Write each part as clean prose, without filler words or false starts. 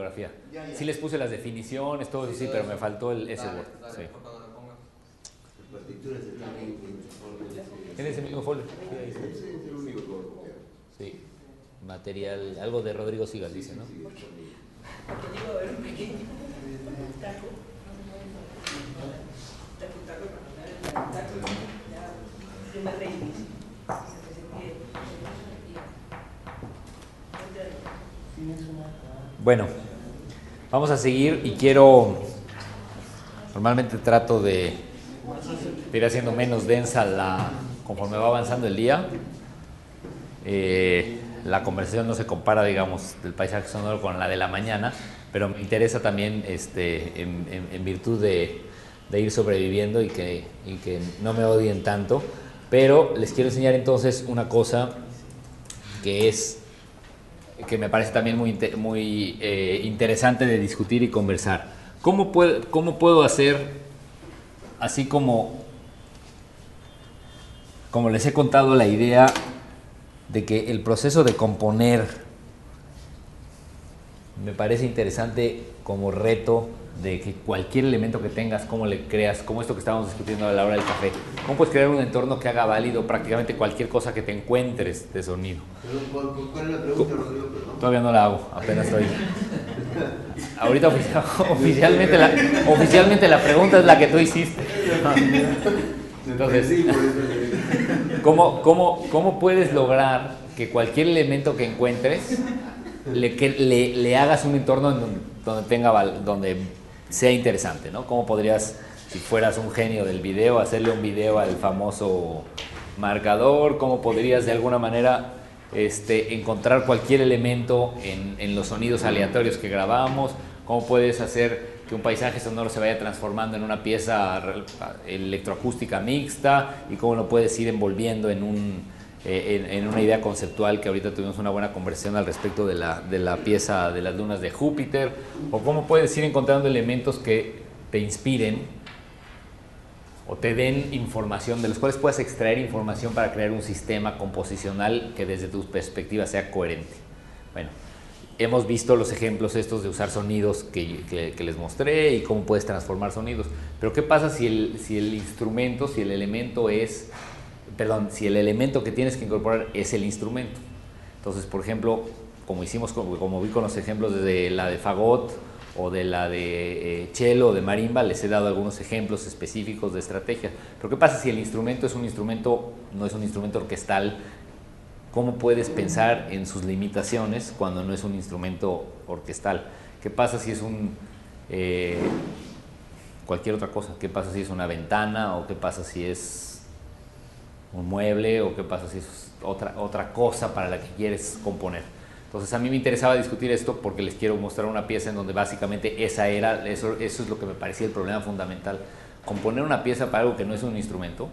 fotografía. Ya. Sí les puse las definiciones, todo eso, sí, pero me faltó ese Dale, Word. dale, Sí. por cuando lo pongas. Las partituras están En ese mismo folder. Sí, ahí está. Ese es el único que voy a copiar. Sí. Material, algo de Rodrigo Sigal, dice, ¿no? Porque digo, era un pequeño taco. Taco, ya, de más raíces. Bueno, vamos a seguir y quiero, normalmente trato de ir haciendo menos densa conforme va avanzando el día. La conversación no se compara, digamos, del paisaje sonoro con la de la mañana, pero me interesa también en virtud de ir sobreviviendo y que no me odien tanto. Pero les quiero enseñar entonces una cosa que me parece también muy interesante de discutir y conversar. ¿Cómo puedo hacer, así como les he contado la idea de que el proceso de componer me parece interesante como reto de que cualquier elemento que tengas, cómo le creas, como esto que estábamos discutiendo a la hora del café, cómo puedes crear un entorno que haga válido prácticamente cualquier cosa que te encuentres de sonido? ¿Cuál es la pregunta, Rodrigo? Perdón. Todavía no la hago, apenas estoy. Ahorita oficialmente la pregunta es la que tú hiciste. Entonces, ¿cómo puedes lograr que cualquier elemento que encuentres le hagas un entorno donde sea interesante, ¿no? ¿Cómo podrías, si fueras un genio del video, hacerle un video al famoso marcador? ¿Cómo podrías de alguna manera encontrar cualquier elemento en los sonidos aleatorios que grabamos? ¿Cómo puedes hacer que un paisaje sonoro se vaya transformando en una pieza electroacústica mixta? ¿Y cómo lo puedes ir envolviendo en una idea conceptual, que ahorita tuvimos una buena conversación al respecto de la pieza de las lunas de Júpiter? ¿O cómo puedes ir encontrando elementos que te inspiren o te den información, de los cuales puedas extraer información para crear un sistema composicional que desde tu perspectiva sea coherente? Bueno, hemos visto los ejemplos estos de usar sonidos que les mostré y cómo puedes transformar sonidos. Pero ¿qué pasa si el instrumento, si el elemento que tienes que incorporar es el instrumento? Entonces, por ejemplo, como vi con los ejemplos de la de fagot o de la de cello o de marimba, les he dado algunos ejemplos específicos de estrategias. Pero ¿qué pasa si el instrumento no es un instrumento orquestal? ¿Cómo puedes pensar en sus limitaciones cuando no es un instrumento orquestal? ¿Qué pasa si es cualquier otra cosa? ¿Qué pasa si es una ventana? ¿O qué pasa si es un mueble? ¿O qué pasa si es otra cosa para la que quieres componer? Entonces a mí me interesaba discutir esto porque les quiero mostrar una pieza en donde básicamente eso es lo que me parecía el problema fundamental. Componer una pieza para algo que no es un instrumento,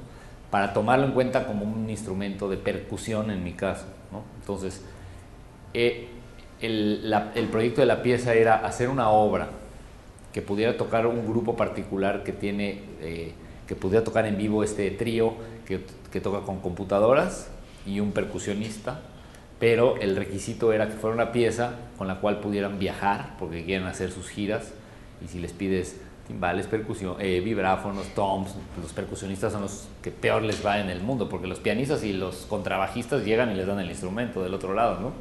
para tomarlo en cuenta como un instrumento de percusión en mi caso, ¿no? Entonces, el proyecto de la pieza era hacer una obra que pudiera tocar un grupo particular que pudiera tocar en vivo este trío que toca con computadoras y un percusionista, pero el requisito era que fuera una pieza con la cual pudieran viajar porque quieren hacer sus giras, y si les pides timbales, percusión, vibráfonos, toms, los percusionistas son los que peor les va en el mundo, porque los pianistas y los contrabajistas llegan y les dan el instrumento del otro lado, ¿no?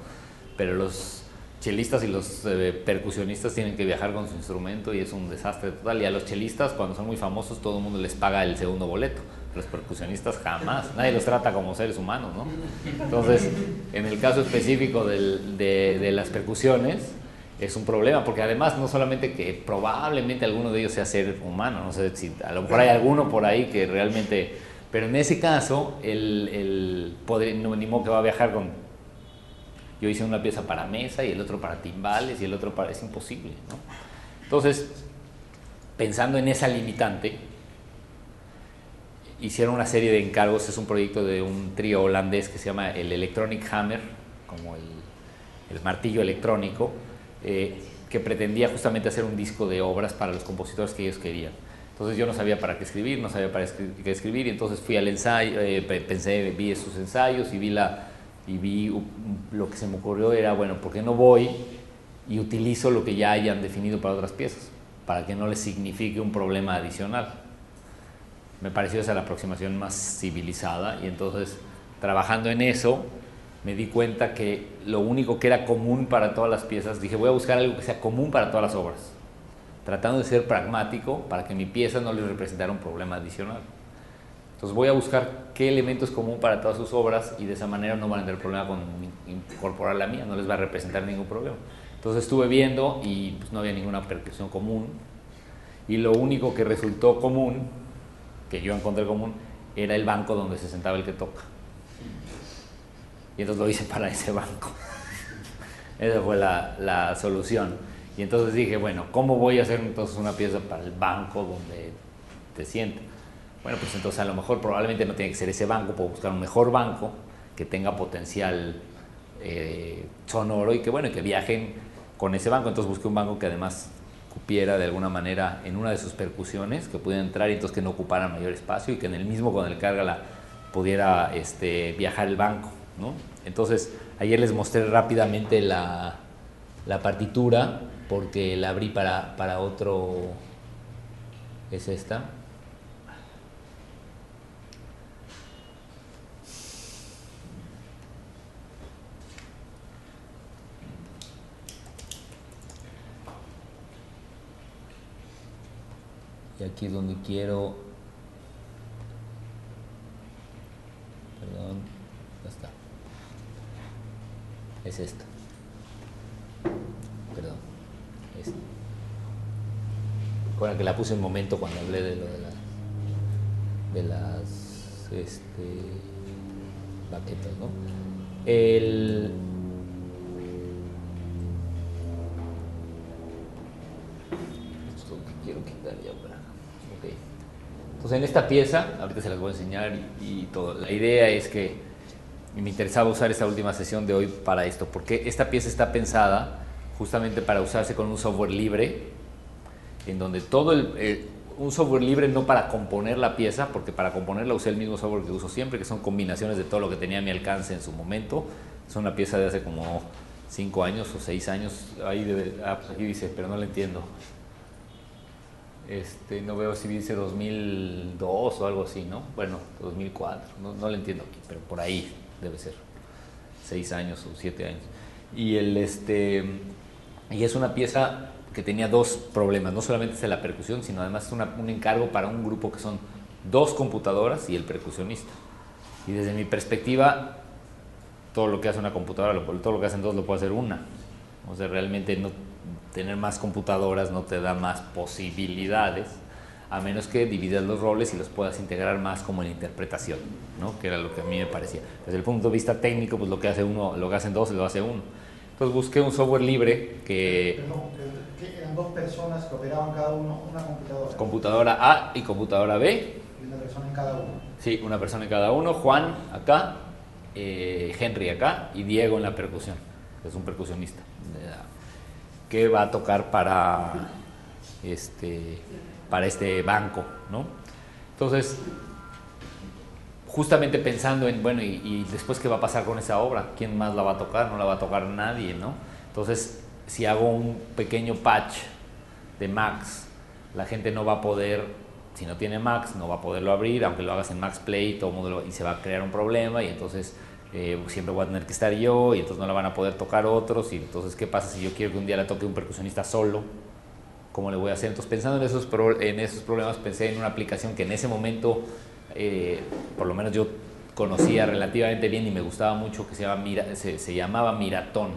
Pero los chelistas y los percusionistas tienen que viajar con su instrumento y es un desastre total. Y a los chelistas, cuando son muy famosos, todo el mundo les paga el segundo boleto. Los percusionistas jamás, nadie los trata como seres humanos, ¿no? Entonces, en el caso específico de las percusiones, es un problema, porque además no solamente que probablemente alguno de ellos sea ser humano, no sé si a lo mejor hay alguno por ahí que realmente, pero en ese caso ni modo que va a viajar con, yo hice una pieza para mesa y el otro para timbales y el otro es imposible, ¿no? Entonces, pensando en esa limitante, hicieron una serie de encargos. Es un proyecto de un trío holandés que se llama el Electronic Hammer, como el martillo electrónico, que pretendía justamente hacer un disco de obras para los compositores que ellos querían. Entonces yo no sabía para qué escribir, no sabía para qué escribir, y entonces fui al ensayo, vi sus ensayos y vi lo que se me ocurrió era, bueno, ¿por qué no voy y utilizo lo que ya hayan definido para otras piezas, para que no les signifique un problema adicional. Me pareció esa la aproximación más civilizada, y entonces, trabajando en eso, me di cuenta que lo único que era común para todas las piezas, dije, voy a buscar algo que sea común para todas las obras, tratando de ser pragmático para que mi pieza no les representara un problema adicional. Entonces voy a buscar qué elemento es común para todas sus obras, y de esa manera no van a tener problema con incorporar la mía, no les va a representar ningún problema. Entonces estuve viendo y pues no había ninguna percusión común, y lo único que resultó común, que yo encontré común, era el banco donde se sentaba el que toca. Y entonces lo hice para ese banco. Esa fue la solución. Y entonces dije, bueno, ¿cómo voy a hacer entonces una pieza para el banco donde te sientes? Bueno, pues entonces a lo mejor probablemente no tiene que ser ese banco, puedo buscar un mejor banco que tenga potencial sonoro y que, bueno, que viajen con ese banco. Entonces busqué un banco que además cupiera de alguna manera en una de sus percusiones, que pudiera entrar y entonces que no ocupara mayor espacio, y que en el mismo con el cárgala pudiera viajar el banco, ¿no? Entonces ayer les mostré rápidamente la partitura, porque la abrí para otro. Es esta. Y aquí es donde quiero, perdón, ya está, es esta, perdón, esta. Bueno, que la puse un momento cuando hablé de lo de las baquetas, ¿no? Esto que quiero quitar ya para. Ok. Entonces en esta pieza, ahorita se las voy a enseñar y todo. La idea es que me interesaba usar esta última sesión de hoy para esto, porque esta pieza está pensada justamente para usarse con un software libre, en donde todo un software libre no para componer la pieza, porque para componerla usé el mismo software que uso siempre, que son combinaciones de todo lo que tenía a mi alcance en su momento. Es una pieza de hace como 5 años o 6 años. Ahí pues aquí dice, pero no la entiendo. No veo si dice 2002 o algo así, ¿no? Bueno, 2004, no lo entiendo aquí, pero por ahí debe ser 6 años o 7 años. Y y es una pieza que tenía dos problemas, no solamente es la percusión, sino además es un encargo para un grupo que son 2 computadoras y el percusionista. Y desde mi perspectiva, todo lo que hace una computadora, todo lo que hacen 2 lo puede hacer una. O sea, realmente no tener más computadoras no te da más posibilidades, a menos que dividas los roles y los puedas integrar más como en interpretación, ¿no? Que era lo que a mí me parecía. Desde el punto de vista técnico, pues lo que hace uno, lo que hacen 2 lo hace uno. Entonces busqué un software libre que... Perdón, que eran 2 personas que operaban cada uno una computadora. Computadora A y computadora B. Y una persona en cada uno. Sí, una persona en cada uno. Juan acá, Henry acá y Diego en la percusión, que es un percusionista, que va a tocar para este banco, ¿no? Entonces, justamente pensando en, bueno, y después qué va a pasar con esa obra, quién más la va a tocar, no la va a tocar nadie, ¿no? Entonces, si hago un pequeño patch de Max, la gente no va a poder, si no tiene Max, no va a poderlo abrir, aunque lo hagas en Max Play, todo mundo y se va a crear un problema, y entonces siempre voy a tener que estar yo, y entonces no la van a poder tocar otros. Y entonces, ¿qué pasa si yo quiero que un día la toque un percusionista solo? ¿Cómo le voy a hacer? Entonces, pensando en esos problemas, pensé en una aplicación que en ese momento, por lo menos yo conocía relativamente bien y me gustaba mucho, que se llamaba Miratón,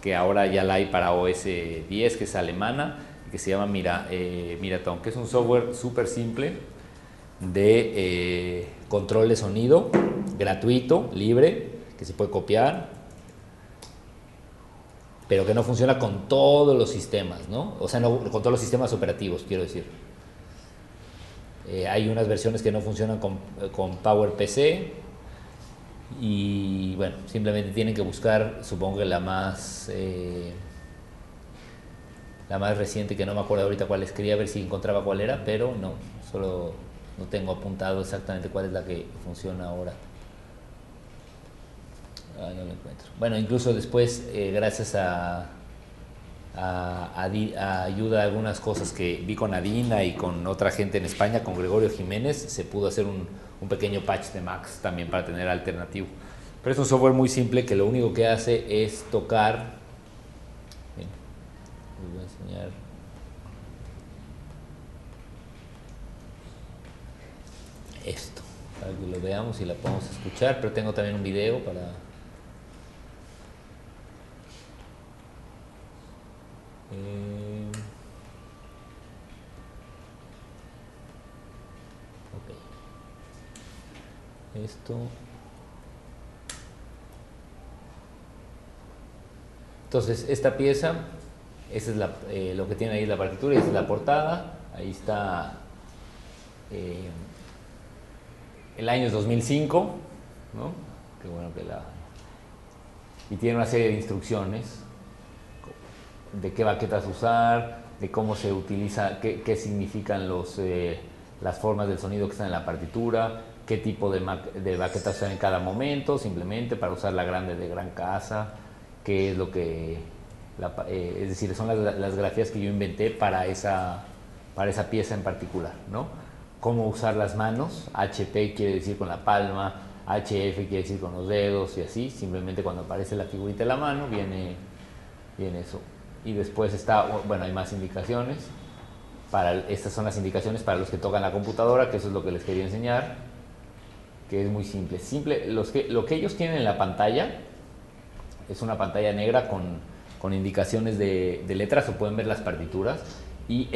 que ahora ya la hay para OS 10, que es alemana, que se llama Miratón, que es un software súper simple de control de sonido, gratuito, libre, que se puede copiar, pero que no funciona con todos los sistemas, ¿no? O sea, no con todos los sistemas operativos, quiero decir. Hay unas versiones que no funcionan con PowerPC, y bueno, simplemente tienen que buscar, supongo que la más reciente, que no me acuerdo ahorita cuál es, quería ver si encontraba cuál era, pero no, solo no tengo apuntado exactamente cuál es la que funciona ahora. No lo encuentro. Bueno, incluso después, gracias a ayuda a algunas cosas que vi con Adina y con otra gente en España, con Gregorio Jiménez, se pudo hacer un pequeño patch de Max también para tener alternativo. Pero es un software muy simple que lo único que hace es tocar. Bien, les voy a enseñar. Esto, para que lo veamos y la podamos escuchar, pero tengo también un video para... ok. Esto. Entonces, esta pieza, esa es lo que tiene ahí la partitura, y esta es la portada. Ahí está... el año es 2005, ¿no? Qué bueno que y tiene una serie de instrucciones de qué baquetas usar, de cómo se utiliza, qué significan las formas del sonido que están en la partitura, qué tipo de baquetas usar en cada momento, simplemente para usar la grande de gran casa, qué es lo que... es decir, son las grafías que yo inventé para esa pieza en particular, ¿no? Cómo usar las manos, HP quiere decir con la palma, HF quiere decir con los dedos y así, simplemente cuando aparece la figurita de la mano viene eso. Y después hay más indicaciones, estas son las indicaciones para los que tocan la computadora, que eso es lo que les quería enseñar, que es muy simple. Lo que ellos tienen en la pantalla es una pantalla negra con indicaciones de letras, o pueden ver las partituras. Y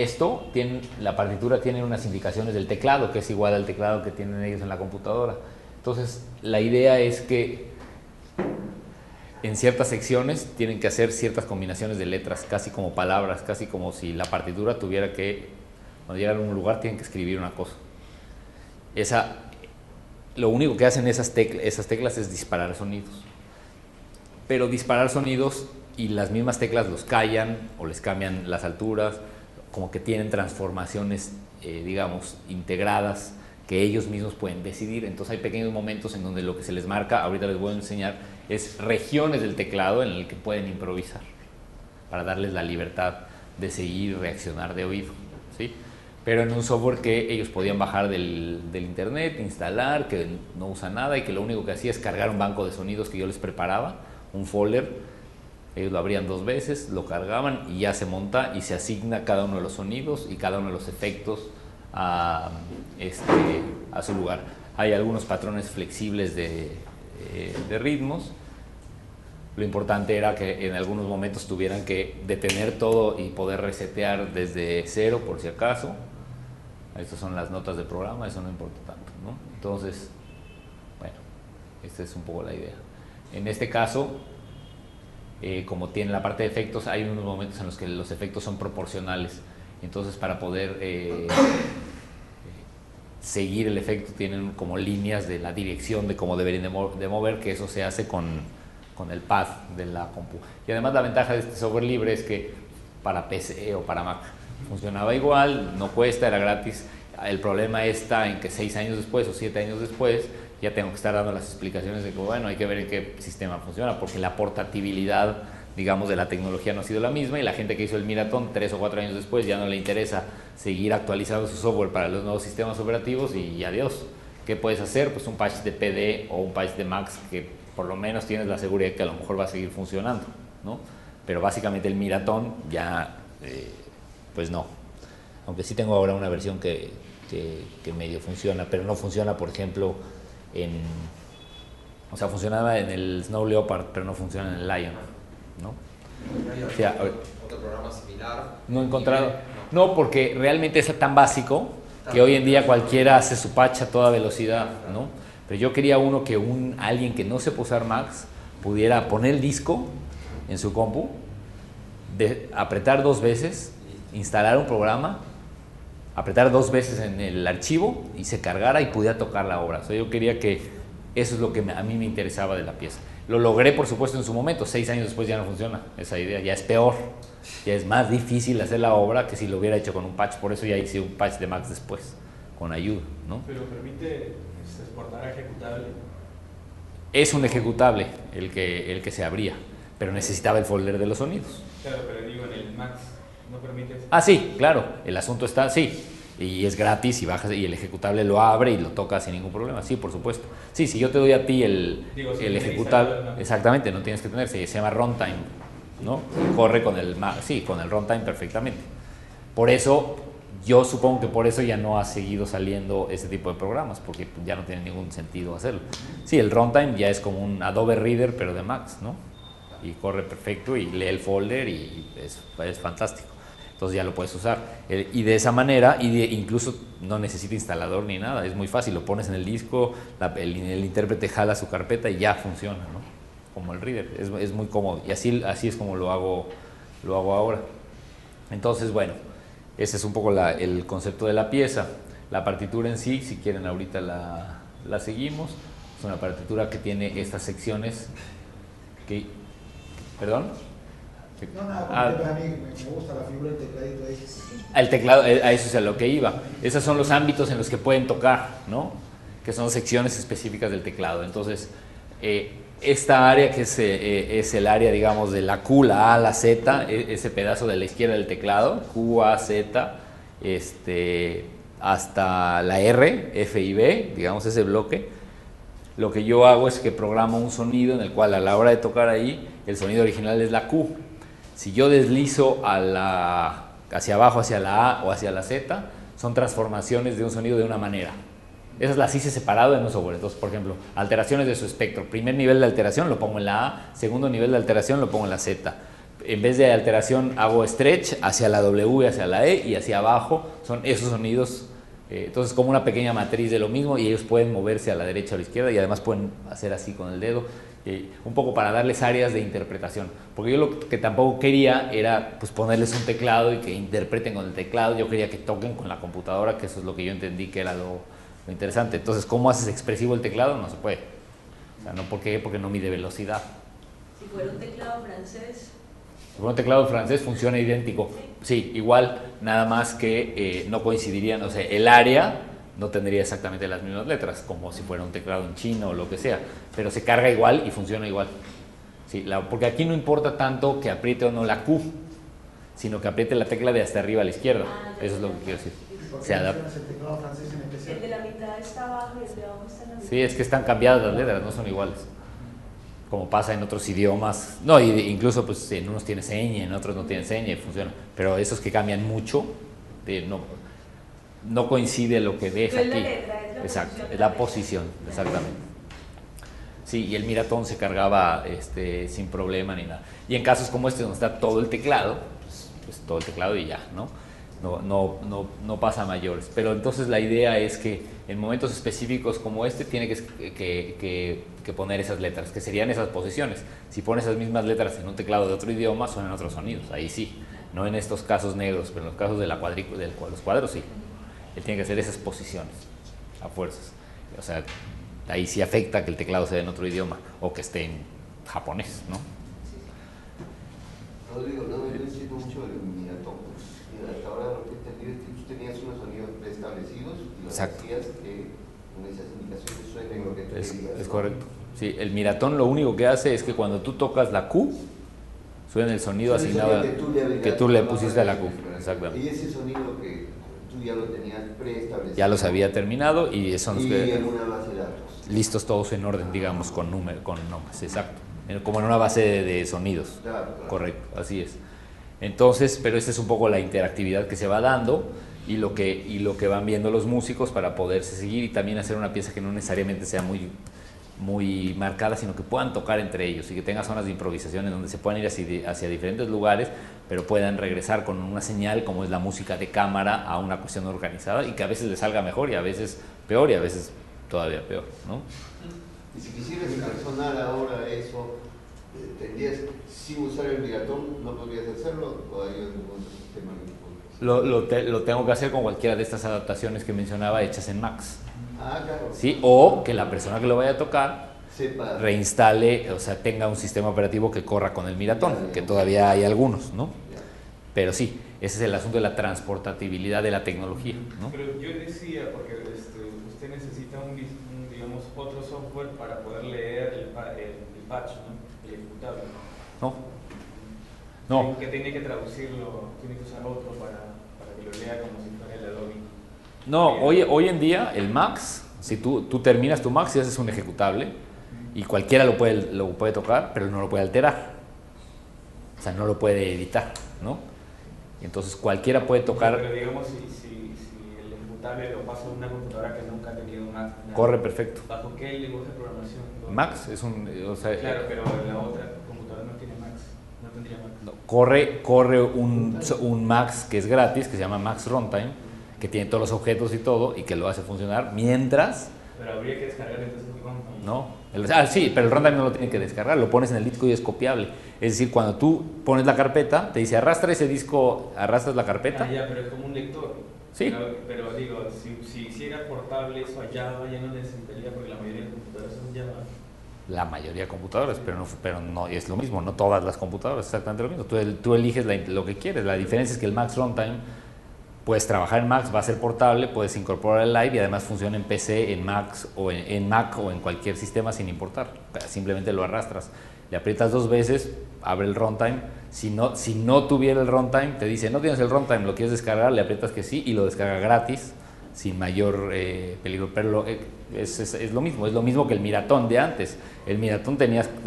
la partitura tiene unas indicaciones del teclado, que es igual al teclado que tienen ellos en la computadora. Entonces, la idea es que en ciertas secciones tienen que hacer ciertas combinaciones de letras, casi como palabras, casi como si la partitura tuviera que, cuando llegan a un lugar, tienen que escribir una cosa. Lo único que hacen esas teclas es disparar sonidos. Pero disparar sonidos y las mismas teclas los callan o les cambian las alturas, como que tienen transformaciones, digamos, integradas que ellos mismos pueden decidir. Entonces hay pequeños momentos en donde lo que se les marca, ahorita les voy a enseñar, es regiones del teclado en el que pueden improvisar para darles la libertad de seguir y reaccionar de oído, ¿sí? Pero en un software que ellos podían bajar del internet, instalar, que no usa nada y que lo único que hacía es cargar un banco de sonidos que yo les preparaba, un folder. Ellos lo abrían 2 veces, lo cargaban y ya se monta y se asigna cada uno de los sonidos y cada uno de los efectos a su lugar. Hay algunos patrones flexibles de ritmos. Lo importante era que en algunos momentos tuvieran que detener todo y poder resetear desde cero por si acaso. Estas son las notas del programa, eso no importa tanto, ¿no? Entonces, bueno, esta es un poco la idea. En este caso, como tiene la parte de efectos, hay unos momentos en los que los efectos son proporcionales. Entonces, para poder seguir el efecto, tienen como líneas de la dirección de cómo deberían de mover, que eso se hace con el pad de la compu. Y además la ventaja de este software libre es que para PC o para Mac funcionaba igual, no cuesta, era gratis. El problema está en que 6 años después o 7 años después ya tengo que estar dando las explicaciones de que, bueno, hay que ver en qué sistema funciona, porque la portabilidad, digamos, de la tecnología no ha sido la misma, y la gente que hizo el Miraton 3 o 4 años después ya no le interesa seguir actualizando su software para los nuevos sistemas operativos, y adiós. ¿Qué puedes hacer? Pues un patch de PD o un patch de Max que por lo menos tienes la seguridad de que a lo mejor va a seguir funcionando, ¿no? Pero básicamente el Miraton ya, pues no. Aunque sí tengo ahora una versión que medio funciona, pero no funciona, por ejemplo, o sea, funcionaba en el Snow Leopard, pero no funciona en el Lion, ¿no? O sea, ¿otro programa similar? No he encontrado. No, porque realmente es tan básico que hoy en día cualquiera hace su patch a toda velocidad, ¿no? Pero yo quería uno que alguien que no sepa usar Macs pudiera poner el disco en su compu, apretar 2 veces, instalar un programa, apretar 2 veces en el archivo y se cargara y pudiera tocar la obra. O sea, yo quería que eso es lo que a mí me interesaba de la pieza. Lo logré, por supuesto, en su momento. 6 años después ya no funciona esa idea, ya es peor, ya es más difícil hacer la obra que si lo hubiera hecho con un patch. Por eso ya hice un patch de Max después, con ayuda, ¿no? Pero permite exportar a ejecutable. Es un ejecutable el que se abría, pero necesitaba el folder de los sonidos. Claro, pero digo, en el Max no permite... Ah, sí, claro, el asunto está, sí, y es gratis y bajas y el ejecutable lo abre y lo toca sin ningún problema, sí, por supuesto. Sí, si yo te doy a ti Digo, si el me ejecutable, instalo, ¿no? exactamente, no tienes que tener, se llama runtime, ¿no? Y corre con sí, con el runtime perfectamente. Por eso, yo supongo que por eso ya no ha seguido saliendo ese tipo de programas, porque ya no tiene ningún sentido hacerlo. Sí, el runtime ya es como un Adobe Reader, pero de Macs, ¿no? Y corre perfecto y lee el folder y es fantástico. Entonces ya lo puedes usar. Y de esa manera, incluso no necesita instalador ni nada, es muy fácil, lo pones en el disco, el intérprete jala su carpeta y ya funciona, ¿no? Como el reader, es muy cómodo. Y así es como lo hago ahora. Entonces, bueno, ese es un poco el concepto de la pieza. La partitura en sí, si quieren ahorita la seguimos. Es una partitura que tiene estas secciones que... ¿Perdón? No, nada, porque a mí me gusta la figura del tecladito ahí. El teclado, a eso es a lo que iba. Esos son los ámbitos en los que pueden tocar, ¿no? Que son secciones específicas del teclado. Entonces, esta área que es el área, digamos, de la Q, la A, la Z, ese pedazo de la izquierda del teclado, Q, A, Z, hasta la R, F y B, digamos, ese bloque. Lo que yo hago es que programo un sonido en el cual a la hora de tocar ahí, el sonido original es la Q. Si yo deslizo hacia abajo, hacia la A o hacia la Z, son transformaciones de un sonido de una manera. Esas las hice separado en un software. Entonces, por ejemplo, alteraciones de su espectro. Primer nivel de alteración lo pongo en la A, segundo nivel de alteración lo pongo en la Z. En vez de alteración hago stretch hacia la W y hacia la E y hacia abajo son esos sonidos. Entonces, como una pequeña matriz de lo mismo y ellos pueden moverse a la derecha o a la izquierda y además pueden hacer así con el dedo. Un poco para darles áreas de interpretación, porque yo lo que tampoco quería era pues ponerles un teclado y que interpreten con el teclado. Yo quería que toquen con la computadora, que eso es lo que yo entendí que era lo interesante. Entonces, ¿cómo haces expresivo el teclado? No se puede. O sea, ¿no? ¿Por qué? Porque no mide velocidad. Si fuera un teclado francés. Si fuera un teclado francés funciona idéntico. Sí, igual, nada más que no coincidirían, o sea, el área no tendría exactamente las mismas letras, como si fuera un teclado en chino o lo que sea, pero se carga igual y funciona igual. Sí, porque aquí no importa tanto que apriete o no la Q, sino que apriete la tecla de hasta arriba a la izquierda. Eso es lo que quiero decir. Se adapta. El teclado francés en especial. El de la mitad está abajo y el de abajo está en la mitad. Sí, es que están cambiadas las letras, no son iguales. Como pasa en otros idiomas. No, incluso pues en unos tiene seña, en otros no tiene seña y funciona. Pero esos que cambian mucho, no coincide lo que ves No es la aquí. letra, es la Exacto, posición es la de la posición, exactamente. Sí, y el miratón se cargaba sin problema ni nada. Y en casos como este, donde está todo el teclado, pues todo el teclado y ya, ¿no? No pasa a mayores. Pero entonces la idea es que en momentos específicos como este tiene que poner esas letras, que serían esas posiciones. Si pones esas mismas letras en un teclado de otro idioma, suenan otros sonidos, ahí sí. No en estos casos negros, pero en los casos de los cuadros sí. Él tiene que hacer esas posiciones a fuerzas. O sea, ahí sí afecta que el teclado sea en otro idioma o que esté en japonés, ¿no? Rodrigo, no entiendo mucho del miratón. Hasta ahora lo que he entendido es que tú tenías unos sonidos preestablecidos y los Exacto. hacías que con esas indicaciones suenen lo que tú Es digas, ¿no? correcto. Sí, el miratón lo único que hace es que cuando tú tocas la Q, suena el sonido Son el asignado sonido que tú le pusiste a la Q. Exactamente. Y ese sonido que tú ya lo tenías preestablecido. Ya los había terminado y son los Y que en una base de datos. listos todos en orden, digamos, con nombres, exacto. Como en una base de sonidos. Claro. Correcto, así es. Entonces, pero esta es un poco la interactividad que se va dando y lo que van viendo los músicos para poderse seguir y también hacer una pieza que no necesariamente sea muy marcada, sino que puedan tocar entre ellos y que tenga zonas de improvisación en donde se puedan ir hacia diferentes lugares, pero puedan regresar con una señal como es la música de cámara a una cuestión organizada y que a veces les salga mejor y a veces peor y a veces todavía peor, ¿no? Y si quisieras personal ahora eso, ¿tendrías, sin usar el miratón, no podrías hacerlo? ¿O hay algún sistema? Lo tengo que hacer con cualquiera de estas adaptaciones que mencionaba hechas en Max. Ah, claro. ¿Sí? O que la persona que lo vaya a tocar Sepa. reinstale, o sea, tenga un sistema operativo que corra con el miratón, que todavía hay algunos, ¿no? Pero sí, ese es el asunto de la transportabilidad de la tecnología, ¿no? Pero yo decía, porque usted necesita digamos, otro software para poder leer el patch, ¿no? El ejecutable. No, No. Que tiene que traducirlo, tiene que usar otro para que lo lea como si fuera el Adobe. No, hoy en día el Max, si tú terminas tu Max y haces un ejecutable, y cualquiera lo puede tocar, pero no lo puede alterar. O sea, no lo puede editar, ¿no? Entonces cualquiera puede tocar. Pero digamos, si el ejecutable lo pasa a una computadora que nunca ha tenido un Mac. Corre perfecto. ¿Bajo qué lenguaje de programación? Max es un. O sea, claro, pero la otra computadora no tiene Max. No tendría Max. No, corre un Max que es gratis, que se llama Max Runtime, que tiene todos los objetos y todo, y que lo hace funcionar mientras. Pero habría que descargar entonces el runtime. No. Sí, pero el runtime no lo tiene que descargar, lo pones en el disco y es copiable. Es decir, cuando tú pones la carpeta, te dice arrastra ese disco, arrastras la carpeta. Ah, ya, pero es como un lector. Sí. Pero digo, si hiciera portable eso a Java, ya no necesitaría, porque la mayoría de las computadoras son Java. La mayoría de computadores, pero no es lo mismo, no todas las computadoras, es exactamente lo mismo. Tú eliges lo que quieres. La diferencia es que el Max Runtime, puedes trabajar en Max, va a ser portable, puedes incorporar el live y además funciona en PC, en Mac o en cualquier sistema sin importar. Simplemente lo arrastras, le aprietas 2 veces, abre el runtime. Si no tuviera el runtime, te dice no tienes el runtime, lo quieres descargar, le aprietas que sí y lo descarga gratis, sin mayor peligro. Pero es lo mismo que el Miratón de antes. El Miratón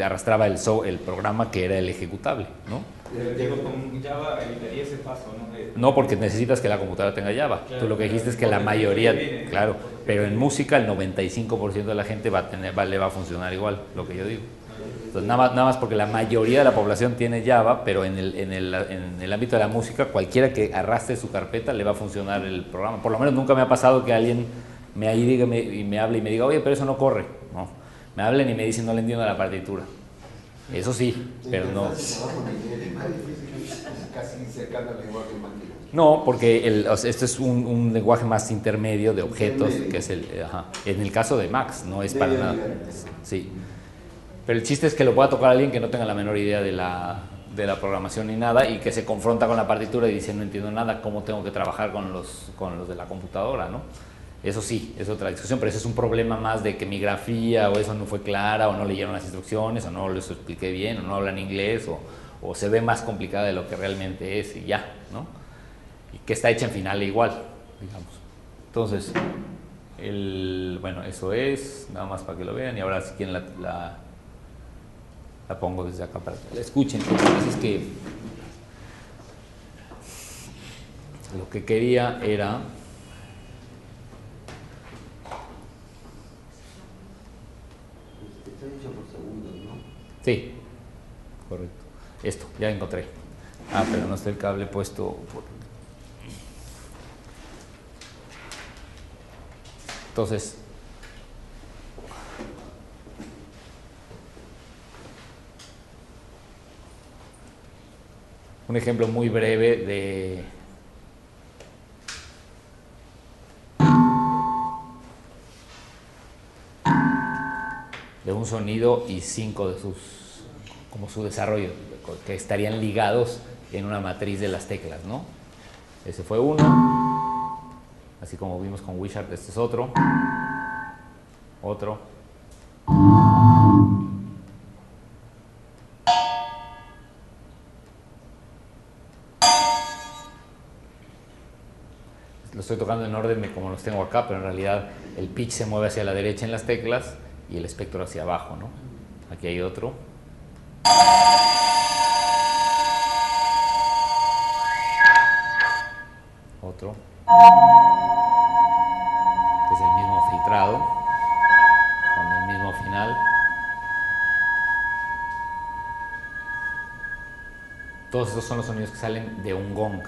arrastraba el programa que era el ejecutable, ¿no? Digo, con Java evitaría ese paso, ¿no? No, porque necesitas que la computadora tenga Java. Claro, tú lo que dijiste es que la mayoría, claro, pero en música el 95% de la gente le va a funcionar igual, lo que yo digo. Entonces, nada más porque la mayoría de la población tiene Java, pero en el ámbito de la música, cualquiera que arrastre su carpeta le va a funcionar el programa. Por lo menos nunca me ha pasado que alguien me hable y me diga, oye, pero eso no corre. No, me hablen y me dicen, no le entiendo la partitura. Eso sí, pero no. Casi cercano al lenguaje máquina. No, porque esto es un lenguaje más intermedio de objetos, que es en el caso de Max, no es para nada. Sí. Pero el chiste es que lo pueda tocar alguien que no tenga la menor idea de la programación ni nada y que se confronta con la partitura y dice, no entiendo nada, ¿cómo tengo que trabajar con los de la computadora, ¿no? Eso sí, es otra discusión, pero ese es un problema más de que mi grafía o eso no fue clara o no leyeron las instrucciones o no les expliqué bien o no hablan inglés o se ve más complicada de lo que realmente es y ya, ¿no? Y que está hecha en final igual, digamos. Entonces, bueno, eso es, nada más para que lo vean y ahora si quieren la pongo desde acá para que la escuchen. Entonces es que lo que quería era Está hecho por segundos, ¿no? sí, correcto. Esto, ya encontré. Pero no está el cable puesto Entonces, un ejemplo muy breve de un sonido y 5 de como su desarrollo, que estarían ligados en una matriz de las teclas, ¿no? Ese fue uno, así como vimos con Wishart, este es otro. Lo estoy tocando en orden de como los tengo acá, pero en realidad el pitch se mueve hacia la derecha en las teclas y el espectro hacia abajo, ¿no? Aquí hay otro. Que es el mismo filtrado, con el mismo final. Todos estos son los sonidos que salen de un gong,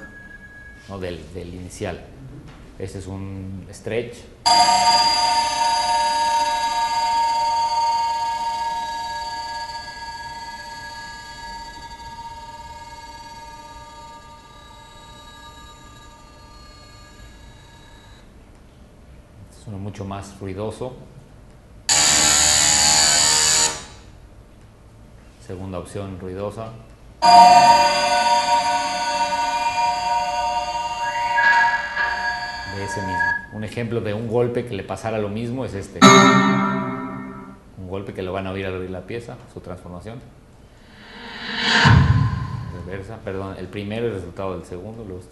¿no? del inicial. Este es un stretch. Es uno mucho más ruidoso. Segunda opción, ruidosa. De ese mismo. Un ejemplo de un golpe que le pasara lo mismo es este. Un golpe que lo van a oír al oír la pieza, su transformación. viceversa, perdón, el primero es el resultado del segundo, luego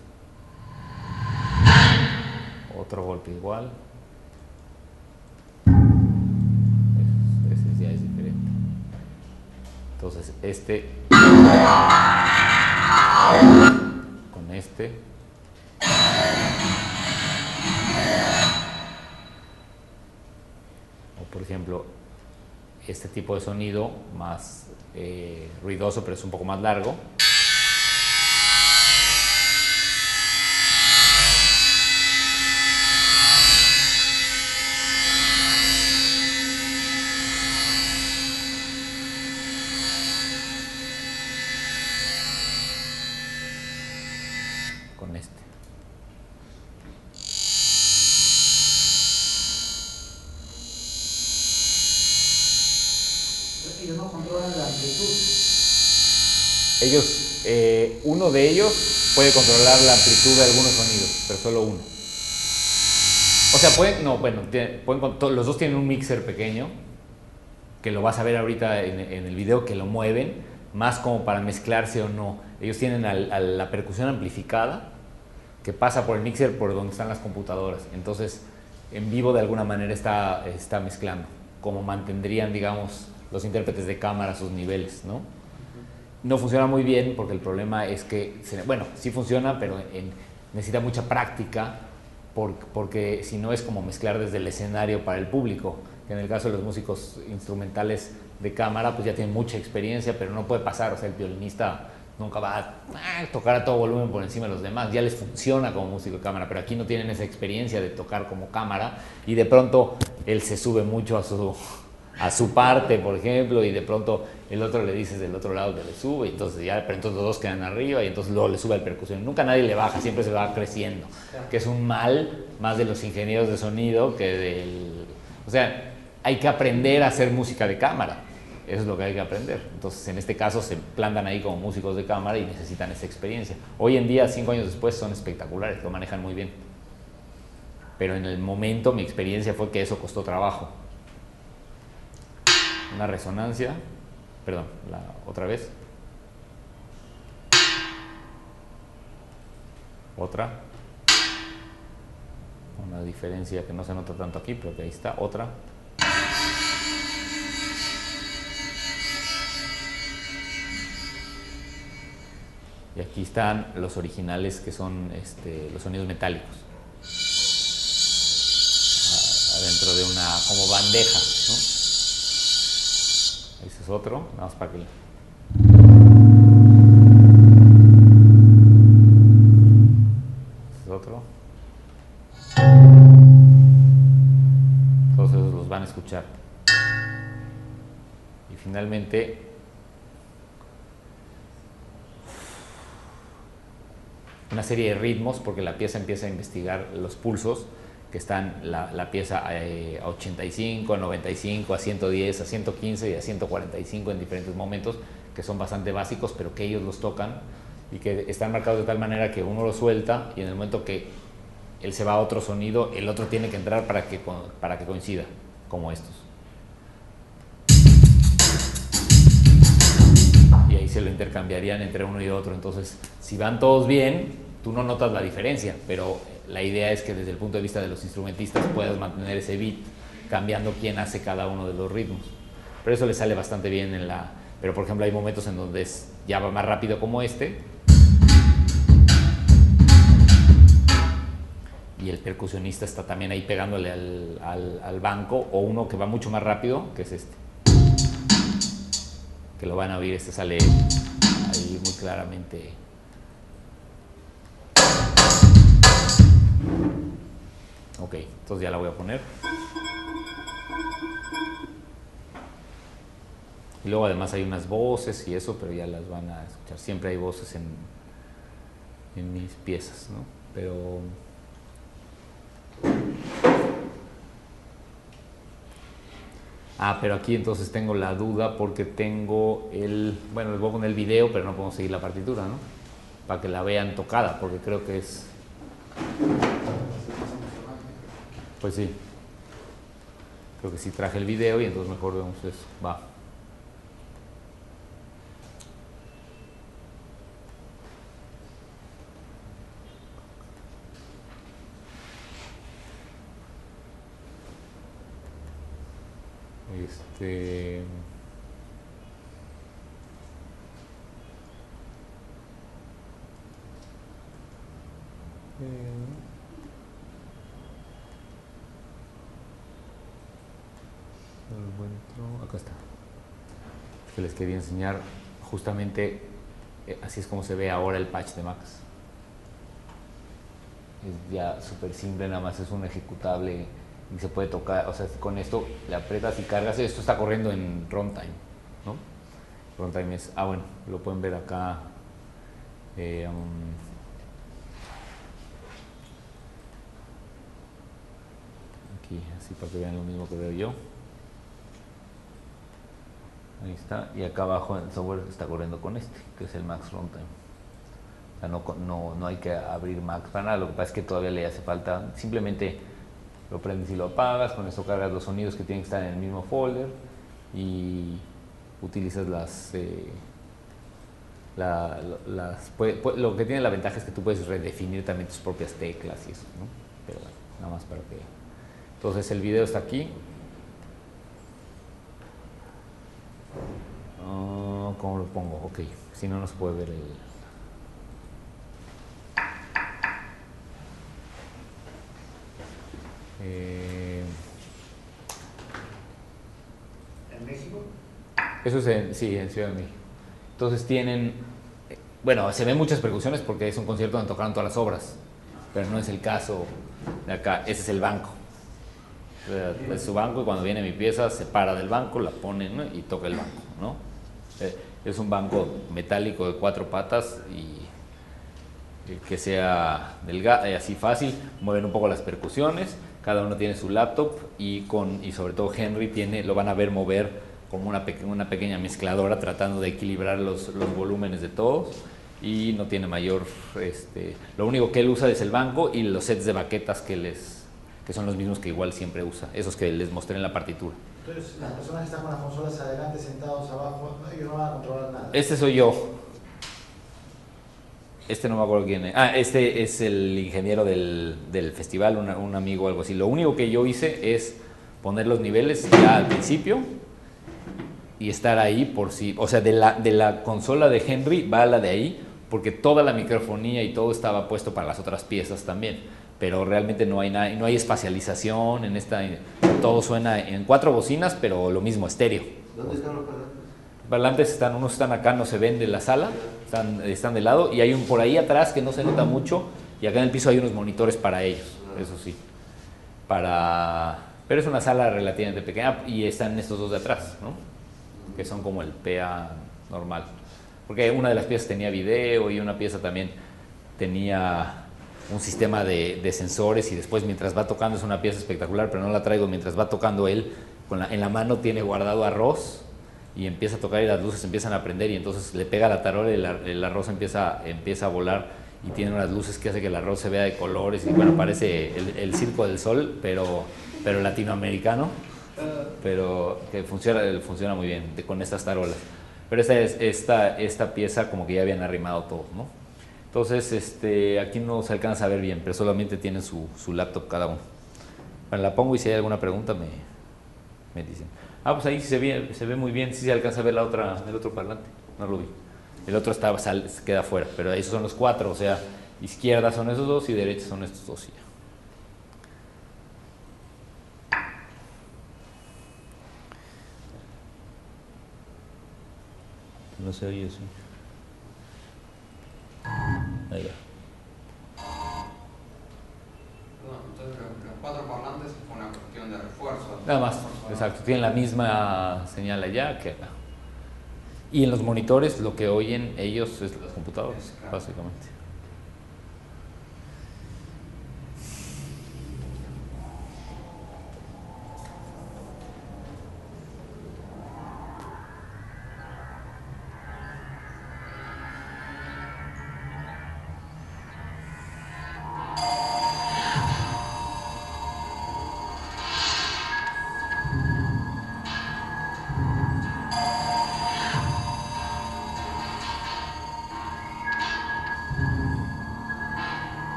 otro golpe igual. Ese ya es diferente. Entonces este con este o por ejemplo este tipo de sonido más ruidoso, pero es un poco más largo. Con este. Ellos no controlan la amplitud. Ellos, uno de ellos puede controlar la amplitud de algunos sonidos, pero solo uno. O sea, los dos tienen un mixer pequeño, que lo vas a ver ahorita en el video, que lo mueven, más como para mezclarse o no. Ellos tienen a la percusión amplificada, que pasa por el mixer por donde están las computadoras. Entonces, en vivo de alguna manera está mezclando, como mantendrían, digamos, los intérpretes de cámara sus niveles, ¿no? No funciona muy bien porque el problema es que, bueno, sí funciona, pero necesita mucha práctica porque si no es como mezclar desde el escenario para el público. En el caso de los músicos instrumentales de cámara, pues ya tienen mucha experiencia, pero no puede pasar, o sea, el violinista nunca va a tocar a todo volumen por encima de los demás, ya les funciona como músico de cámara, pero aquí no tienen esa experiencia de tocar como cámara y de pronto él se sube mucho a su parte, por ejemplo, y de pronto el otro le dices del otro lado que le sube, y entonces pero entonces los dos quedan arriba y entonces luego le sube el percusión. Nunca nadie le baja, siempre se va creciendo, que es un mal más de los ingenieros de sonido que del... O sea, hay que aprender a hacer música de cámara. Eso es lo que hay que aprender. Entonces, en este caso, se plantan ahí como músicos de cámara y necesitan esa experiencia. Hoy en día, 5 años después, son espectaculares, lo manejan muy bien. Pero en el momento, mi experiencia fue que eso costó trabajo. Una resonancia, perdón, otra vez. Otra. Una diferencia que no se nota tanto aquí, pero que ahí está. Otra. Y aquí están los originales, que son los sonidos metálicos. Adentro de una como bandeja, ¿no? Ese es otro, nada más para que... Ese es otro. Todos esos los van a escuchar. Y finalmente... una serie de ritmos, porque la pieza empieza a investigar los pulsos, que están la pieza a 85, a 95, a 110, a 115 y a 145 en diferentes momentos, que son bastante básicos, pero que ellos los tocan y que están marcados de tal manera que uno lo suelta y en el momento que él se va a otro sonido, el otro tiene que entrar para que coincida, como estos. Y ahí se lo intercambiarían entre uno y otro. Entonces, si van todos bien, tú no notas la diferencia, pero la idea es que desde el punto de vista de los instrumentistas puedas mantener ese beat cambiando quién hace cada uno de los ritmos. Pero eso le sale bastante bien pero por ejemplo hay momentos en donde ya va más rápido como este y el percusionista está también ahí pegándole al banco, o uno que va mucho más rápido, que es este, que lo van a oír. Este sale ahí muy claramente. Ok, entonces ya la voy a poner. Y luego además hay unas voces y eso, pero ya las van a escuchar. Siempre hay voces en mis piezas, ¿no? Pero... pero aquí entonces tengo la duda porque tengo bueno, les voy a poner el video, pero no podemos seguir la partitura, ¿no? Para que la vean tocada, porque creo que es... Pues sí. Creo que sí traje el video y entonces mejor vemos eso. Va. Lo encuentro, acá está. Que les quería enseñar justamente así es como se ve ahora el patch de Max. Es ya súper simple, nada más es un ejecutable y se puede tocar, o sea, con esto le aprietas y cargas. Esto está corriendo en runtime, ¿no? Runtime es, bueno, lo pueden ver acá. Aquí, así para que vean lo mismo que veo yo. Ahí está, y acá abajo el software está corriendo con que es el Max Runtime. O sea, no hay que abrir Max para nada, lo que pasa es que todavía le hace falta, simplemente lo prendes y lo apagas, con eso cargas los sonidos que tienen que estar en el mismo folder y utilizas lo que tiene la ventaja es que tú puedes redefinir también tus propias teclas y eso, ¿no? Pero bueno, nada más para que... Entonces el video está aquí. ¿Cómo lo pongo? Ok, si no, no se puede ver el... ¿En México? Eso es en Ciudad de México. Entonces tienen... Bueno, se ven muchas percusiones porque es un concierto donde tocaron todas las obras, pero no es el caso de acá. Ese es el banco. Es su banco y cuando viene mi pieza se para del banco, la pone, ¿no? Y toca el banco, ¿no? Es un banco metálico de 4 patas y que sea delgado y así fácil. Mueven un poco las percusiones, cada uno tiene su laptop y sobre todo Henry lo van a ver mover como una pequeña mezcladora tratando de equilibrar los volúmenes de todos y no tiene mayor... lo único que él usa es el banco y los sets de baquetas que son los mismos que igual siempre usa, esos que les mostré en la partitura. Entonces, las personas que están con las consolas adelante, sentados abajo, ellos no van a controlar nada. Este soy yo. No me acuerdo quién es. Este es el ingeniero del festival, un amigo o algo así. Lo único que yo hice es poner los niveles ya al principio y estar ahí por si... O sea, de la consola de Henry va a la de ahí, porque toda la microfonía y todo estaba puesto para las otras piezas también. Pero realmente no hay nada, no hay espacialización en esta. Todo suena en 4 bocinas, pero lo mismo, estéreo. ¿Dónde están los parlantes? Los parlantes unos están acá, no se ven de la sala, están de lado, y hay un por ahí atrás que no se nota mucho, y acá en el piso hay unos monitores para ellos, eso sí. Pero es una sala relativamente pequeña, y están estos dos de atrás, ¿no? Que son como el PA normal. Porque una de las piezas tenía video y una pieza también tenía un sistema de sensores, y después mientras va tocando, es una pieza espectacular, pero no la traigo, mientras va tocando él, en la mano tiene guardado arroz y empieza a tocar y las luces empiezan a prender y entonces le pega la tarola y el arroz empieza a volar y tiene unas luces que hace que el arroz se vea de colores y bueno, parece el Circo del Sol, pero latinoamericano, pero que funciona muy bien con estas tarolas. Pero esta pieza como que ya habían arrimado todo, ¿no? Entonces, aquí no se alcanza a ver bien, pero solamente tienen su laptop cada uno. Bueno, la pongo y si hay alguna pregunta me dicen. Pues ahí se ve muy bien, sí se alcanza a ver el otro parlante, no lo vi. El otro queda fuera, pero esos son los 4, o sea, izquierda son esos 2 y derecha son estos 2. No se oye eso. Ahí va. Entonces los 4 parlantes fue una cuestión de refuerzo. Nada más, exacto. Tienen la misma señal allá que acá. Y en los monitores lo que oyen ellos es las computadoras, básicamente.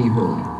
people.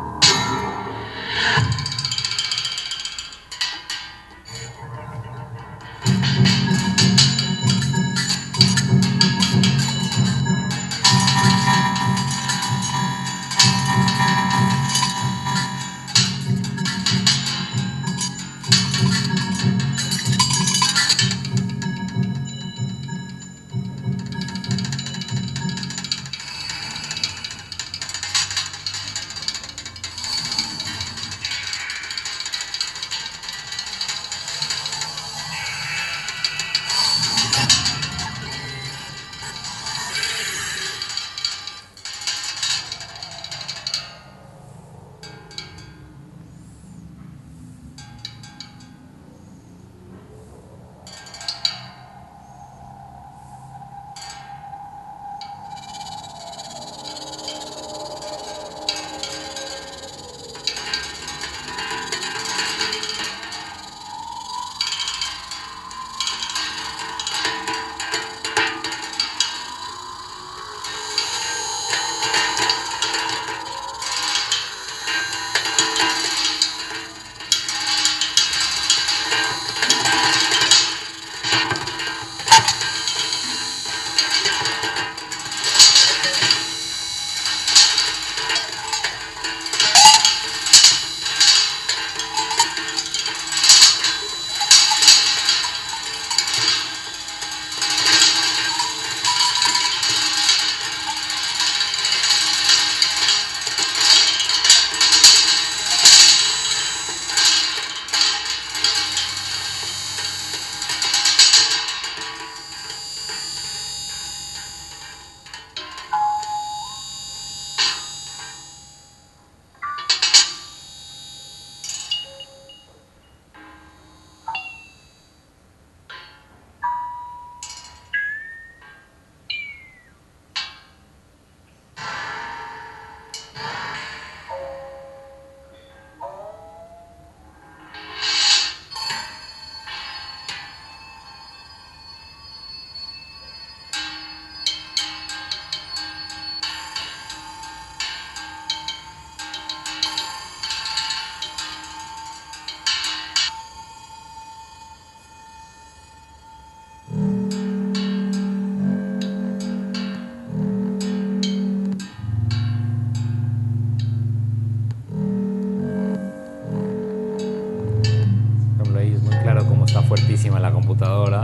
Fuertísima la computadora,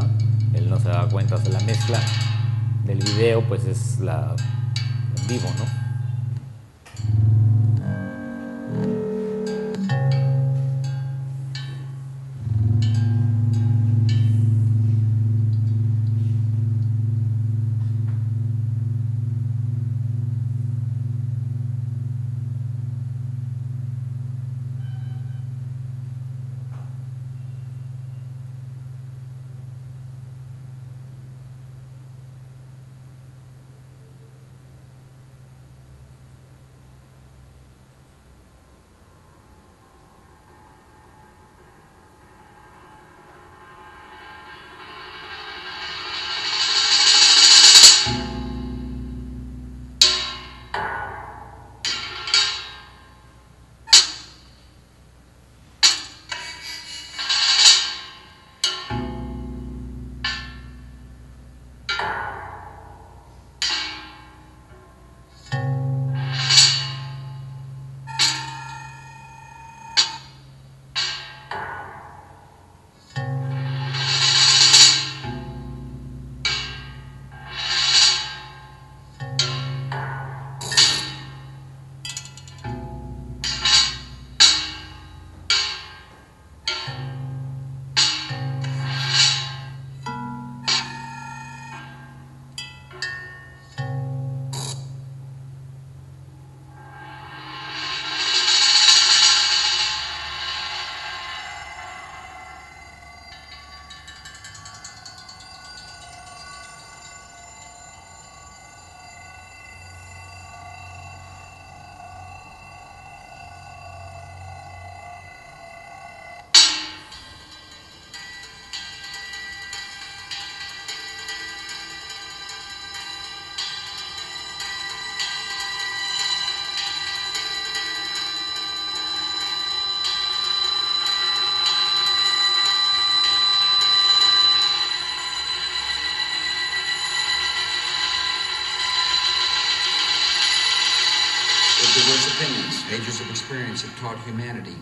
él no se da cuenta, o sea, la mezcla del video pues es la en vivo, ¿no? Ages of experience have taught humanity.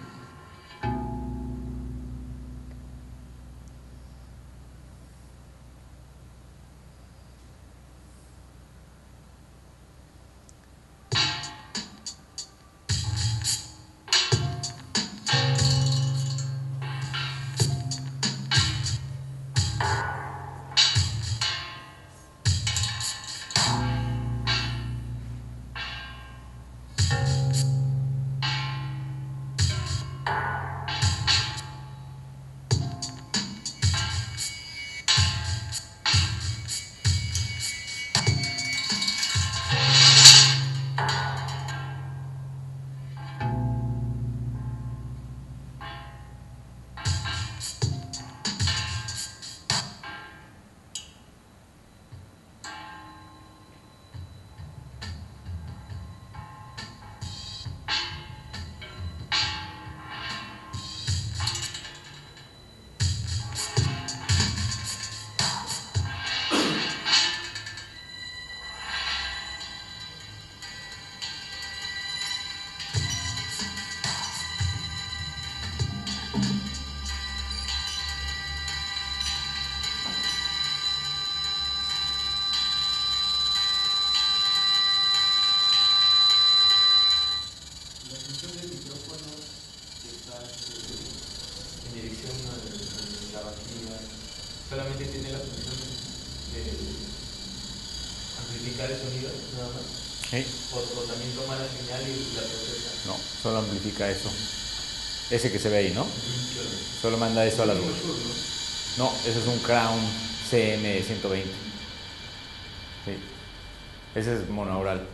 Solamente tiene la función de amplificar el sonido, nada más. ¿Sí? O también toma la señal y la procesa. No, solo amplifica eso. Ese que se ve ahí, ¿no? Claro. Solo manda eso a la luz. ¿No? No, ese es un Crown CM120. Sí. Ese es monaural.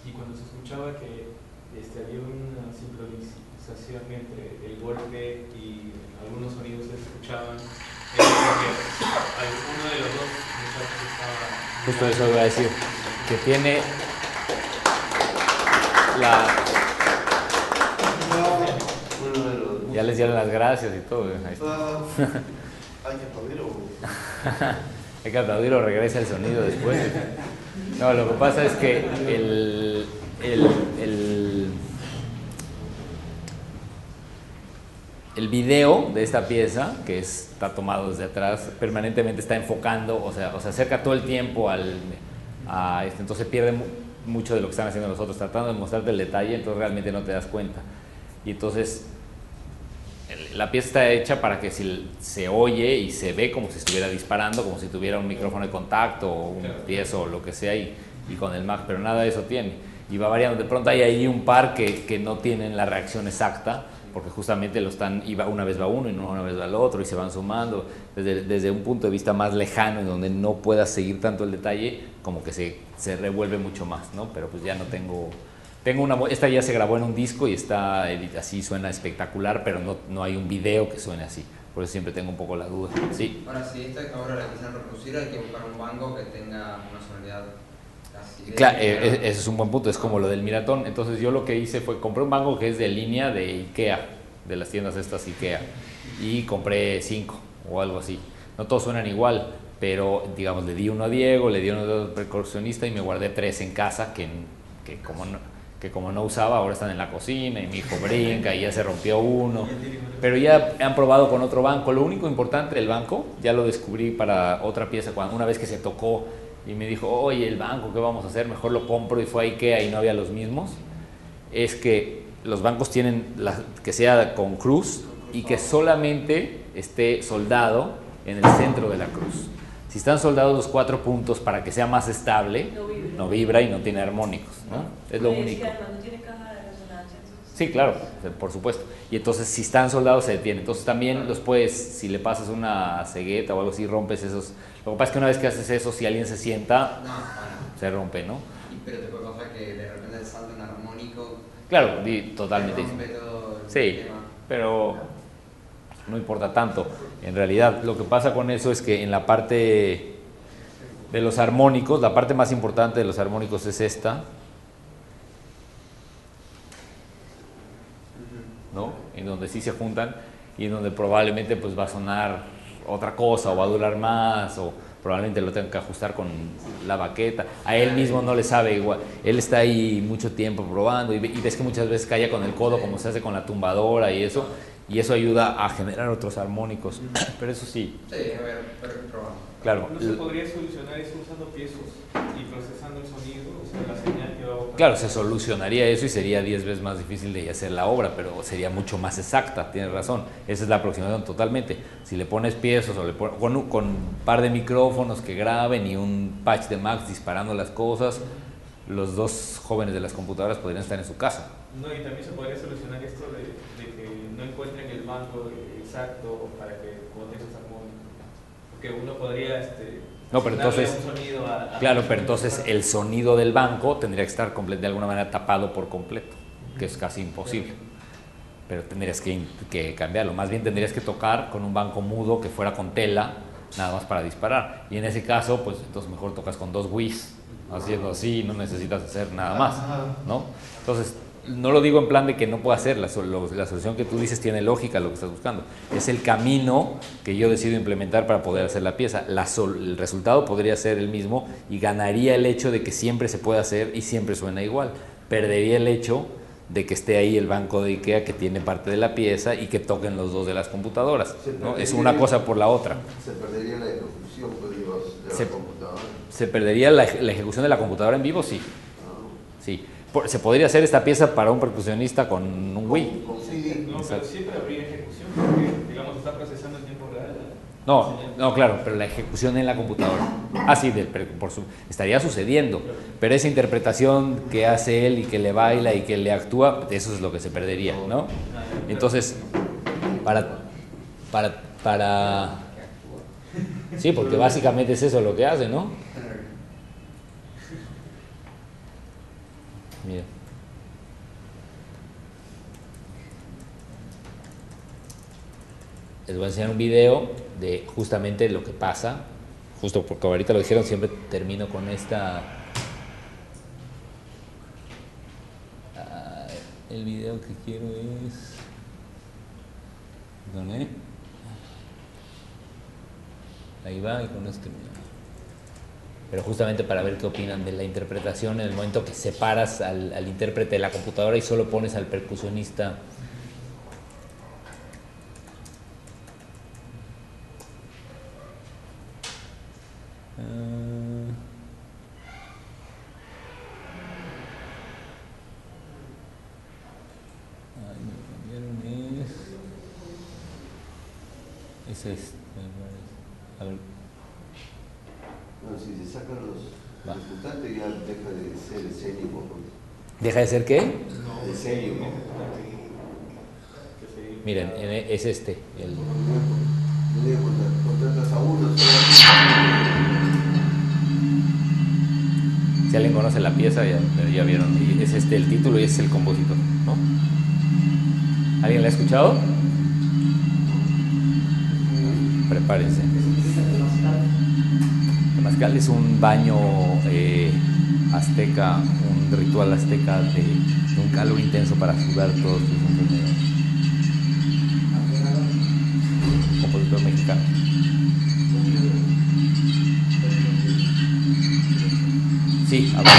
Y cuando se escuchaba que había una sincronización entre el golpe y algunos sonidos que se escuchaban, era porque alguno de los dos muchachos estaba... Justo eso iba a decir, que tiene la... Ya les dieron las gracias y todo. Ahí está. Hay que aplaudir o... Hay que aplaudir o regresa el sonido después. No, lo que pasa es que el video de esta pieza, que está tomado desde atrás, permanentemente está enfocando, o sea, se acerca todo el tiempo entonces pierde mucho de lo que están haciendo nosotros, tratando de mostrarte el detalle, entonces realmente no te das cuenta. Y entonces la pieza está hecha para que si se oye y se ve como si estuviera disparando, como si tuviera un micrófono de contacto o un piezo o lo que sea, y con el Mac, pero nada de eso tiene. Y va variando. De pronto hay ahí un par que no tienen la reacción exacta, porque justamente una vez va uno y una vez va el otro, y se van sumando. Desde un punto de vista más lejano, en donde no puedas seguir tanto el detalle, como que se revuelve mucho más, ¿no? Pero pues ya no tengo esta ya se grabó en un disco y está así, suena espectacular, pero no hay un video que suene así. Por eso siempre tengo un poco la duda. Sí. Ahora, si esta ahora la quisieran reproducir, hay que buscar un banco que tenga una sonoridad casi... Claro, ese es un buen punto, es como lo del Miratón. Entonces yo lo que hice fue, compré un banco que es de línea de IKEA, de las tiendas estas IKEA, y compré 5 o algo así. No todos suenan igual, pero digamos, le di uno a Diego, le di uno al percusionista y me guardé 3 en casa que como no usaba, ahora están en la cocina y mi hijo brinca y ya se rompió uno, pero ya han probado con otro banco. Lo único importante del banco, ya lo descubrí para otra pieza, una vez que se tocó y me dijo, oye, el banco, ¿qué vamos a hacer? Mejor lo compro, y fue a IKEA y no había los mismos. Es que los bancos tienen que sea con cruz y que solamente esté soldado en el centro de la cruz. Si están soldados los 4 puntos para que sea más estable, no vibra y no tiene armónicos, ¿no? Es lo único. No tiene caja de resonancia, entonces... Sí, claro, por supuesto. Y entonces si están soldados se detiene. Entonces también los puedes, si le pasas una cegueta o algo así, rompes esos. Lo que pasa es que una vez que haces eso, si alguien se sienta, se rompe, ¿no? Pero te puede pasar que de repente salta un armónico. Claro, totalmente. Rompe todo el Sí, tema. pero no importa tanto. En realidad, lo que pasa con eso es que en la parte de los armónicos, la parte más importante de los armónicos es esta, ¿no? en donde sí se juntan y en donde probablemente pues va a sonar otra cosa o va a durar más o probablemente lo tengan que ajustar con la baqueta. A él mismo no le sabe igual. Él está ahí mucho tiempo probando y ves que muchas veces calla con el codo como se hace con la tumbadora y eso ayuda a generar otros armónicos. Pero eso sí. Sí, a ver, probando. Claro. ¿No se podría solucionar eso usando piezos y procesando el sonido? O sea, la señal que va a botar. Claro, se solucionaría eso y sería 10 veces más difícil de hacer la obra, pero sería mucho más exacta, tienes razón. Esa es la aproximación totalmente. Si le pones piezos o le pones, con un par de micrófonos que graben y un patch de Max disparando las cosas, los dos jóvenes de las computadoras podrían estar en su casa. No, y también se podría solucionar esto de que no encuentren el banco exacto para que boten esos armónicos. Porque uno podría no, pero entonces, un sonido claro, pero entonces el sonido del banco tendría que estar de alguna manera tapado por completo, que es casi imposible. Pero tendrías que cambiarlo. Más bien tendrías que tocar con un banco mudo que fuera con tela, nada más para disparar. Y en ese caso, pues entonces mejor tocas con 2 Wii's, haciendo así, no necesitas hacer nada más, ¿no? Entonces, no lo digo en plan de que no pueda hacer, la solución que tú dices tiene lógica lo que estás buscando. Es el camino que yo decido implementar para poder hacer la pieza. El resultado podría ser el mismo y ganaría el hecho de que siempre se puede hacer y siempre suena igual. Perdería el hecho de que esté ahí el banco de IKEA que tiene parte de la pieza y que toquen los dos de las computadoras, ¿no? Es una cosa por la otra. Se perdería la ejecución de la computadora. Se perdería la ejecución de la computadora en vivo, sí. Sí. Se podría hacer esta pieza para un percusionista con un Wii. No, pero siempre habría ejecución porque, digamos, está procesando en tiempo real. No, claro, pero la ejecución en la computadora. Ah, sí, estaría sucediendo, pero esa interpretación que hace él y que le baila y que le actúa, eso es lo que se perdería, ¿no? Entonces, para sí, porque básicamente es eso lo que hace, ¿no? Mira. Les voy a enseñar un video de justamente lo que pasa, justo porque ahorita lo dijeron, siempre termino con esta... el video que quiero es... ¿Dónde? Ahí va y con esto... Pero justamente para ver qué opinan de la interpretación en el momento que separas al intérprete de la computadora y solo pones al percusionista. Ay, me cambiaron es este, a ver. No, si se sacan los ejecutantes ya deja de ser escénico. ¿Deja de ser qué? No, escénico. Miren, es este. Contratas a uno. Si alguien conoce la pieza, ya vieron. Es este el título y es el compositor, ¿no? ¿Alguien la ha escuchado? Prepárense. Temazcal es un baño azteca, un ritual azteca de un calor intenso para sudar todos sus enfermedades. Compositor mexicano. Sí, a ver.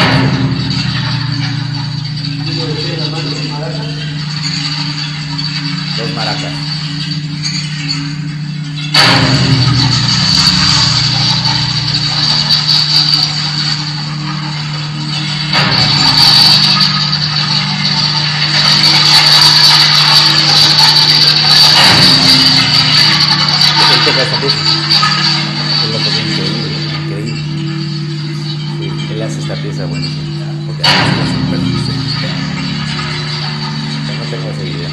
Dos maracas. Él lo toca increíble. Sí, él hace esta pieza buenísima. Porque además es súper difícil. Pero no tengo esa idea.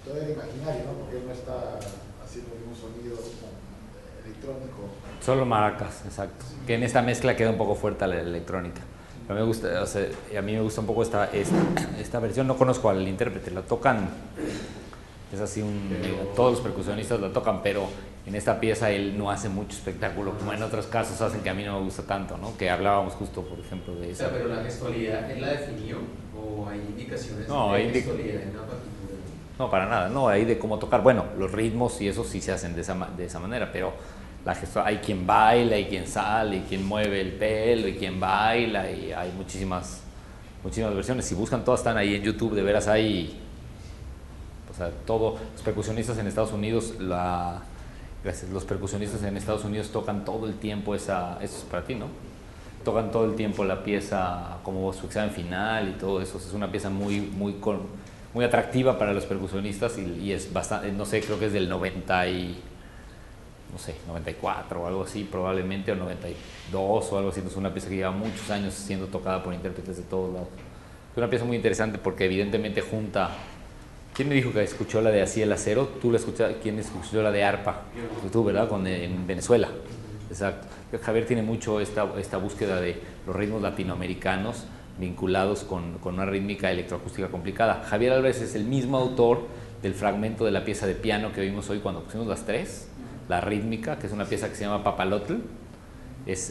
todavía imaginario, ¿no? Porque él no está haciendo ningún sonido como electrónico. Solo maracas, exacto. Que en esta mezcla queda un poco fuerte la electrónica. Pero me gusta, o sea, a mí me gusta un poco esta versión. No conozco al intérprete, la tocan, es así todos los percusionistas la tocan, pero en esta pieza él no hace mucho espectáculo, como en otros casos hacen que a mí no me gusta tanto, ¿no? Que hablábamos justo, por ejemplo, de O eso. sea, pero la gestualidad, ¿él la definió o hay indicaciones No, de hay gestualidad en la partitura? No, para nada, no, ahí de cómo tocar. Bueno, los ritmos y eso sí se hacen de esa manera, pero hay quien baila, hay quien sale, hay quien mueve el pelo, y quien baila, y hay muchísimas versiones. Si buscan, todas están ahí en YouTube, de veras hay, o sea, los percusionistas en Estados Unidos, los percusionistas en Estados Unidos tocan todo el tiempo eso es para ti, ¿no? Tocan todo el tiempo la pieza como su examen final y todo eso. Es una pieza muy atractiva para los percusionistas y es bastante, no sé, creo que es del 94 o algo así probablemente, o 92 o algo así. Es una pieza que lleva muchos años siendo tocada por intérpretes de todos lados. Es una pieza muy interesante porque evidentemente junta. ¿Quién me dijo que escuchó la de Así el Acero? ¿Tú la escuchaste? ¿Quién escuchó la de Arpa? Tú, ¿verdad? En Venezuela. Exacto. Javier tiene mucho esta búsqueda de los ritmos latinoamericanos vinculados con una rítmica electroacústica complicada. Javier Álvarez es el mismo autor del fragmento de la pieza de piano que vimos hoy cuando pusimos las tres, la rítmica, que es una pieza que se llama Papalotl. Es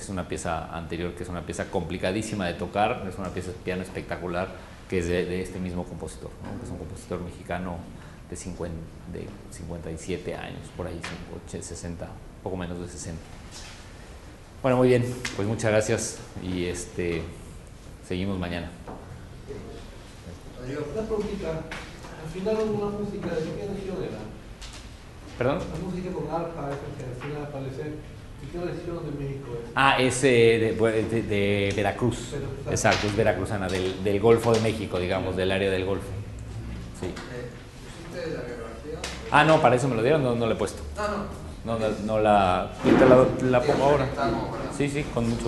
una pieza anterior, que es una pieza complicadísima de tocar, es una pieza de piano espectacular, que es de este mismo compositor, ¿no? Que es un compositor mexicano de 57 años, por ahí, 60, poco menos de 60. Bueno, muy bien, pues muchas gracias y seguimos mañana. Una preguntita, al final hubo una música, ¿de qué región era? ¿Perdón? La música con arpa, esa que al final aparece, ¿de qué región de México es? Es de Veracruz. Exacto, es veracruzana, del Golfo de México, digamos, del área del Golfo. Sí. ¿Pusiste la biografía? No, para eso me lo dieron, no la he puesto. No. No la pongo ahora. Sí, con mucho